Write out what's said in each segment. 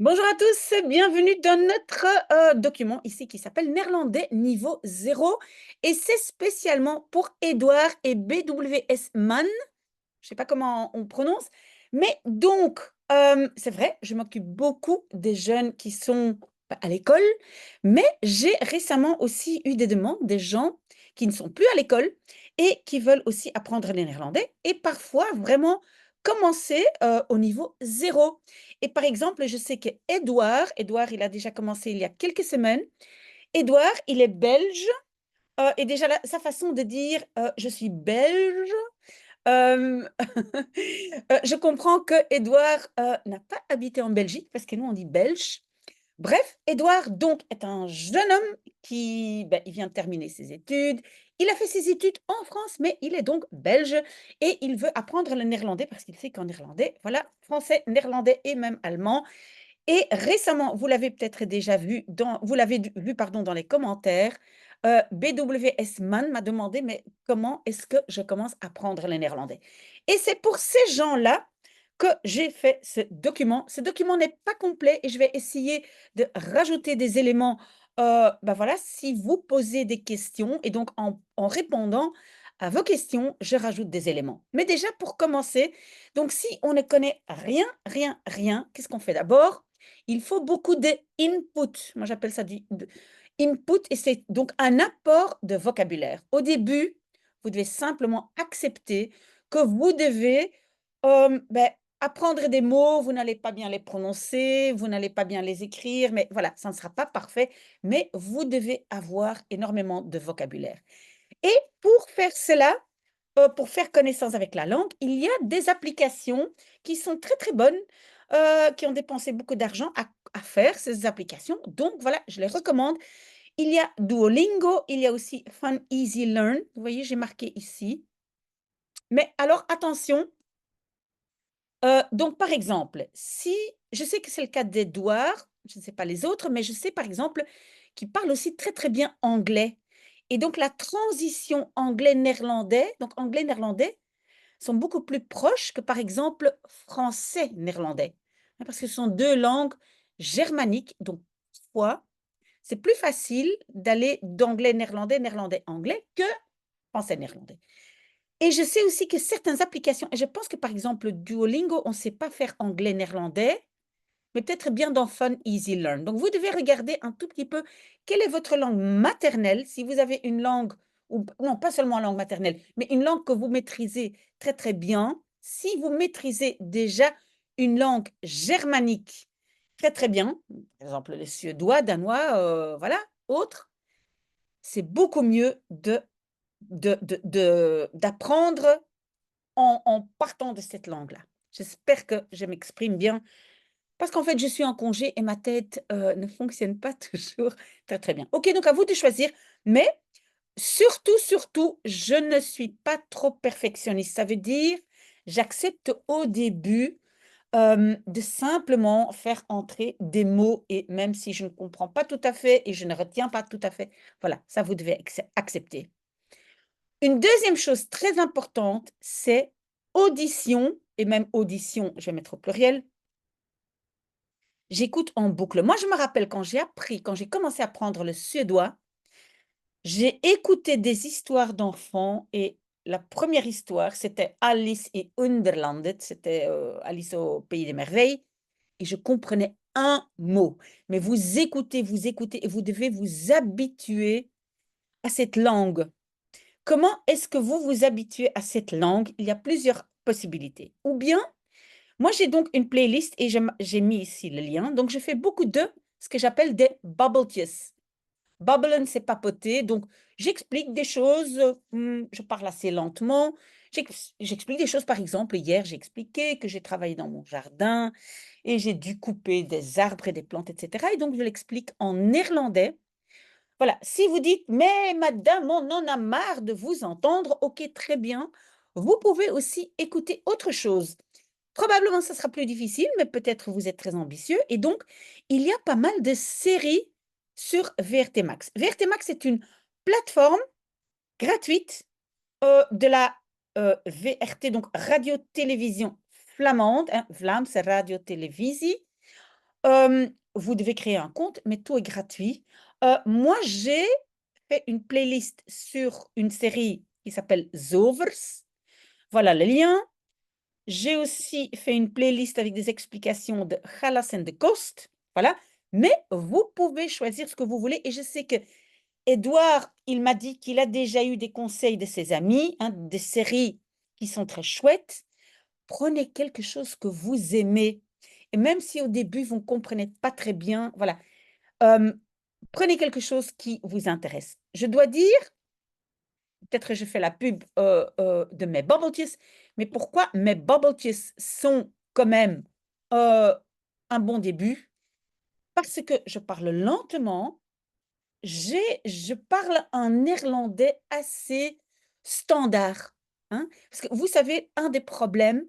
Bonjour à tous, bienvenue dans notre document ici qui s'appelle Néerlandais niveau 0 et c'est spécialement pour Edouard et BWS Mann. Je ne sais pas comment on prononce, mais donc, c'est vrai, je m'occupe beaucoup des jeunes qui sont à l'école, mais j'ai récemment aussi eu des demandes des gens qui ne sont plus à l'école et qui veulent aussi apprendre le néerlandais et parfois vraiment commencer au niveau 0. Et par exemple, je sais que Edouard, il a déjà commencé il y a quelques semaines. Edouard, il est belge et déjà sa façon de dire je suis belge, euh, je comprends que Édouard n'a pas habité en Belgique, parce que nous, on dit belge. Bref, Édouard, donc, est un jeune homme qui il vient de terminer ses études. Il a fait ses études en France, mais il est donc belge et il veut apprendre le néerlandais parce qu'il sait qu'en néerlandais, voilà, français, néerlandais et même allemand. Et récemment, vous l'avez peut-être déjà vu, vous l'avez vu pardon, dans les commentaires, BWS Mann m'a demandé, mais comment est-ce que je commence à apprendre le néerlandais? Et c'est pour ces gens-là que j'ai fait ce document. Ce document n'est pas complet et je vais essayer de rajouter des éléments. Voilà, si vous posez des questions et donc en répondant à vos questions, je rajoute des éléments. Mais déjà, pour commencer, donc si on ne connaît rien, rien, rien, qu'est-ce qu'on fait d'abord? Il faut beaucoup d'input. Moi, j'appelle ça du input et c'est donc un apport de vocabulaire. Au début, vous devez simplement accepter que vous devez apprendre des mots, vous n'allez pas bien les prononcer, vous n'allez pas bien les écrire, mais voilà, ça ne sera pas parfait, mais vous devez avoir énormément de vocabulaire. Et pour faire cela, pour faire connaissance avec la langue, il y a des applications qui sont très, très bonnes, qui ont dépensé beaucoup d'argent à faire ces applications. Donc voilà, je les recommande. Il y a Duolingo, il y a aussi Fun Easy Learn. Vous voyez, j'ai marqué ici. Mais alors attention, donc par exemple, si je sais que c'est le cas d'Edouard, je ne sais pas les autres, mais je sais par exemple qu'il parle aussi très, très bien anglais et donc la transition anglais-néerlandais, donc anglais-néerlandais sont beaucoup plus proches que, par exemple, français-néerlandais, hein, parce que ce sont 2 langues germaniques, donc parfois, c'est plus facile d'aller d'anglais-néerlandais, néerlandais-anglais que français-néerlandais. Et je sais aussi que certaines applications et je pense que, par exemple, Duolingo, on ne sait pas faire anglais-néerlandais, mais peut-être bien dans Fun Easy Learn. Donc, vous devez regarder un tout petit peu quelle est votre langue maternelle. Si vous avez une langue, ou non, pas seulement langue maternelle, mais une langue que vous maîtrisez très, très bien. Si vous maîtrisez déjà une langue germanique très, très bien, par exemple le suédois, danois, voilà, autre, c'est beaucoup mieux d'apprendre en partant de cette langue-là. J'espère que je m'exprime bien parce qu'en fait, je suis en congé et ma tête, ne fonctionne pas toujours très, très bien. OK, donc à vous de choisir, mais surtout, surtout, je ne suis pas trop perfectionniste. Ça veut dire, j'accepte au début, de simplement faire entrer des mots et même si je ne comprends pas tout à fait et je ne retiens pas tout à fait, voilà, ça vous devez accepter. Une deuxième chose très importante, c'est audition et même audition, je vais mettre au pluriel. J'écoute en boucle. Moi, je me rappelle quand j'ai commencé à apprendre le suédois, j'ai écouté des histoires d'enfants et la première histoire, c'était Alice et Underlandet, c'était Alice au pays des merveilles, et je comprenais un mot. Mais vous écoutez et vous devez vous habituer à cette langue. Comment est-ce que vous vous habituez à cette langue? Il y a plusieurs possibilités. Ou bien moi, j'ai donc une playlist et j'ai mis ici le lien. Donc, je fais beaucoup de ce que j'appelle des babbeltjes. Babbelen, c'est papoter. Donc, j'explique des choses, je parle assez lentement. J'explique des choses, par exemple, hier, j'ai expliqué que j'ai travaillé dans mon jardin et j'ai dû couper des arbres et des plantes, etc. Et donc, je l'explique en néerlandais. Voilà, si vous dites, mais madame, on en a marre de vous entendre, ok, très bien. Vous pouvez aussi écouter autre chose. Probablement, ça sera plus difficile, mais peut-être vous êtes très ambitieux. Et donc, il y a pas mal de séries sur VRT Max. VRT Max est une plateforme gratuite de la VRT, donc radio-télévision flamande. Hein, Vlaamse radio-televisie. Vous devez créer un compte, mais tout est gratuit. Moi, j'ai fait une playlist sur une série qui s'appelle Zovers. Voilà le lien. J'ai aussi fait une playlist avec des explications de Galas and the Coast. Voilà. Mais vous pouvez choisir ce que vous voulez. Et je sais que Édouard, il m'a dit qu'il a déjà eu des conseils de ses amis, hein, des séries qui sont très chouettes. Prenez quelque chose que vous aimez. Et même si au début, vous ne comprenez pas très bien, voilà, prenez quelque chose qui vous intéresse. Je dois dire, peut-être que je fais la pub de mes bubble teas, mais pourquoi mes bubble teas sont quand même un bon début? Parce que je parle lentement, je parle un néerlandais assez standard, hein. Parce que vous savez, un des problèmes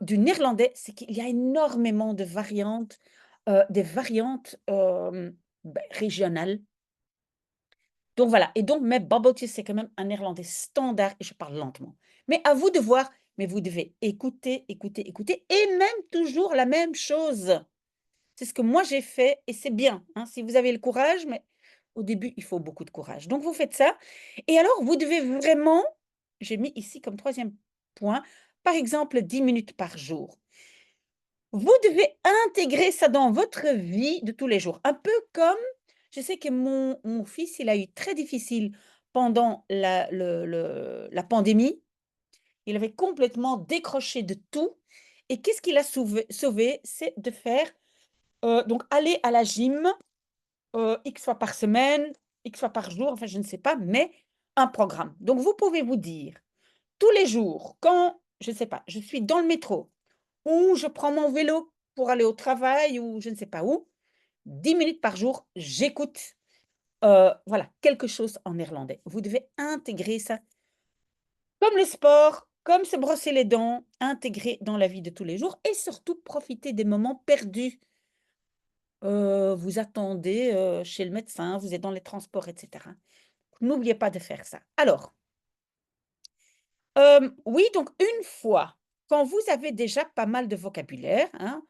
du néerlandais, c'est qu'il y a énormément de variantes, des variantes régionales. Donc voilà, et donc mes bubble tea, c'est quand même un néerlandais standard et je parle lentement. Mais à vous de voir, mais vous devez écouter, écouter, écouter et même toujours la même chose. C'est ce que moi j'ai fait et c'est bien, hein, si vous avez le courage, mais au début, il faut beaucoup de courage. Donc vous faites ça et alors vous devez vraiment, j'ai mis ici comme troisième point, par exemple 10 minutes par jour. Vous devez intégrer ça dans votre vie de tous les jours. Un peu comme, je sais que mon fils, il a eu très difficile pendant la pandémie. Il avait complètement décroché de tout. Et qu'est-ce qu'il a sauvé? C'est de faire, donc aller à la gym X fois par semaine, X fois par jour, enfin je ne sais pas, mais un programme. Donc vous pouvez vous dire, tous les jours, quand, je ne sais pas, je suis dans le métro, ou je prends mon vélo pour aller au travail ou je ne sais pas où, 10 minutes par jour, j'écoute, voilà, quelque chose en néerlandais. Vous devez intégrer ça comme le sport, comme se brosser les dents, intégrer dans la vie de tous les jours et surtout profiter des moments perdus. Vous attendez, chez le médecin, vous êtes dans les transports et cetera. N'oubliez pas de faire ça. Alors, oui, donc une fois, quand vous avez déjà pas mal de vocabulaire, hein,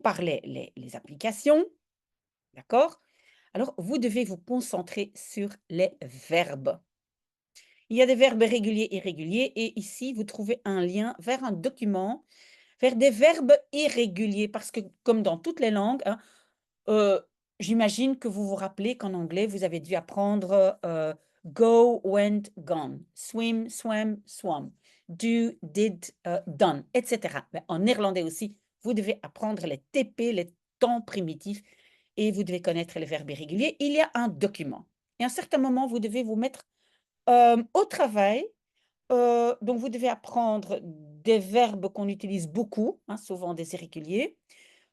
par les applications, d'accord? Alors, vous devez vous concentrer sur les verbes. Il y a des verbes réguliers et irréguliers et ici, vous trouvez un lien vers un document, vers des verbes irréguliers parce que comme dans toutes les langues, hein, Heu, j'imagine que vous vous rappelez qu'en anglais, vous avez dû apprendre, go, went, gone, swim, swam, swum, do, did, done et cetera. Mais en néerlandais aussi, vous devez apprendre les TP, les temps primitifs et vous devez connaître les verbes irréguliers. Il y a un document et à un certain moment, vous devez vous mettre, au travail, donc vous devez apprendre des verbes qu'on utilise beaucoup, hein, souvent des irréguliers.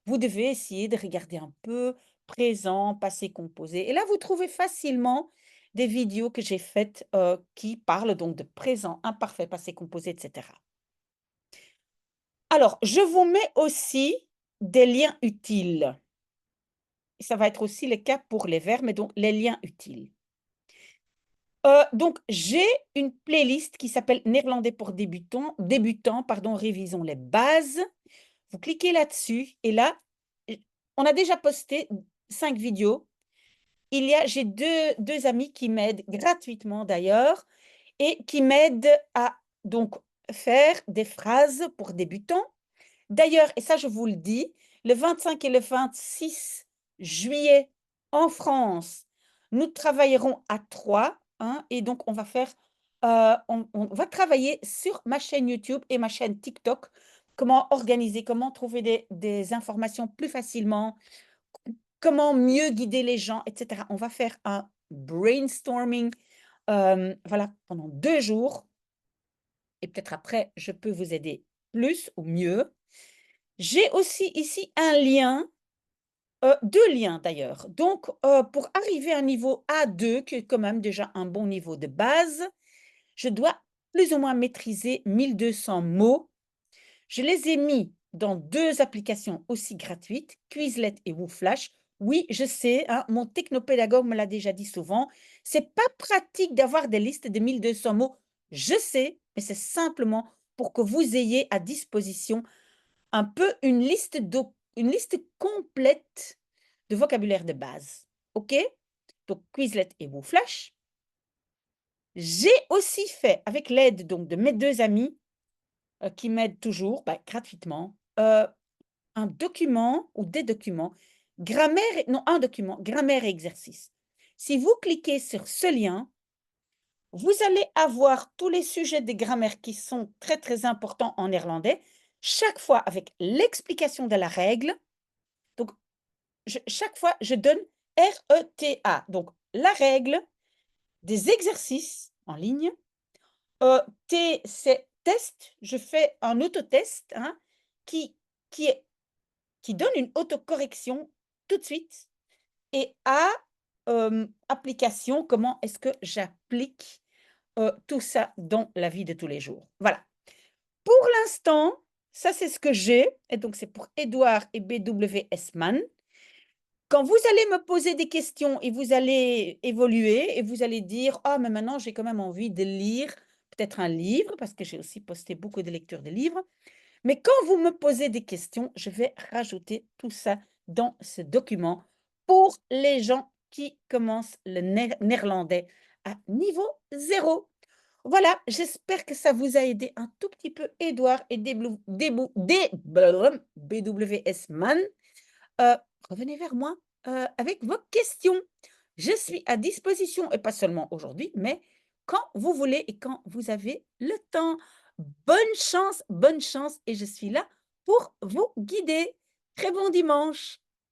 Vous devez essayer de regarder un peu présent, passé composé et là, vous trouvez facilement des vidéos que j'ai faites, qui parlent donc de présent imparfait, passé composé et cetera. Alors, je vous mets aussi des liens utiles. Ça va être aussi le cas pour les verbes, mais donc les liens utiles. Donc j'ai une playlist qui s'appelle «Néerlandais pour débutants, pardon, révisons les bases». Vous cliquez là-dessus et là, on a déjà posté 5 vidéos. J'ai deux amis qui m'aident gratuitement d'ailleurs et qui m'aident à donc faire des phrases pour débutants. D'ailleurs, et ça je vous le dis, le 25 et le 26 juillet en France, nous travaillerons à 3, hein, et donc on va faire, on va travailler sur ma chaîne YouTube et ma chaîne TikTok, comment organiser, comment trouver des informations plus facilement, comment mieux guider les gens, et cetera. On va faire un brainstorming, voilà, pendant 2 jours et peut-être après je peux vous aider plus ou mieux. J'ai aussi ici un lien, 2 liens d'ailleurs. Donc, pour arriver à un niveau A2, qui est quand même déjà un bon niveau de base, je dois plus ou moins maîtriser 1200 mots. Je les ai mis dans 2 applications aussi gratuites, Quizlet et Wooflash. Oui, je sais, hein, mon technopédagogue me l'a déjà dit souvent, c'est pas pratique d'avoir des listes de 1200 mots. Je sais, mais c'est simplement pour que vous ayez à disposition un peu une liste une liste complète de vocabulaire de base. OK? Donc, Quizlet et WooFlash. J'ai aussi fait, avec l'aide donc de mes 2 amis, qui m'aident toujours, gratuitement, un document ou des documents, un document, grammaire et exercice. Si vous cliquez sur ce lien, vous allez avoir tous les sujets de grammaire qui sont très, très importants en néerlandais, chaque fois avec l'explication de la règle. Donc, chaque fois, je donne RETA, donc la règle, des exercices en ligne. T, c'est test, je fais un autotest hein, qui, qui, qui donne une autocorrection tout de suite. Et A, application, comment est-ce que j'applique tout ça dans la vie de tous les jours. Voilà. Pour l'instant, ça c'est ce que j'ai. Et donc c'est pour Édouard et BWS Man. Quand vous allez me poser des questions et vous allez évoluer et vous allez dire: «Ah mais maintenant j'ai quand même envie de lire peut-être un livre», parce que j'ai aussi posté beaucoup de lectures de livres. Mais quand vous me posez des questions, je vais rajouter tout ça dans ce document pour les gens qui commencent le néerlandais à niveau 0. Voilà, j'espère que ça vous a aidé un tout petit peu, Édouard et BWS Man. Heu, revenez vers moi, avec vos questions. Je suis à disposition et pas seulement aujourd'hui, mais quand vous voulez et quand vous avez le temps. Bonne chance et je suis là pour vous guider. Très bon dimanche.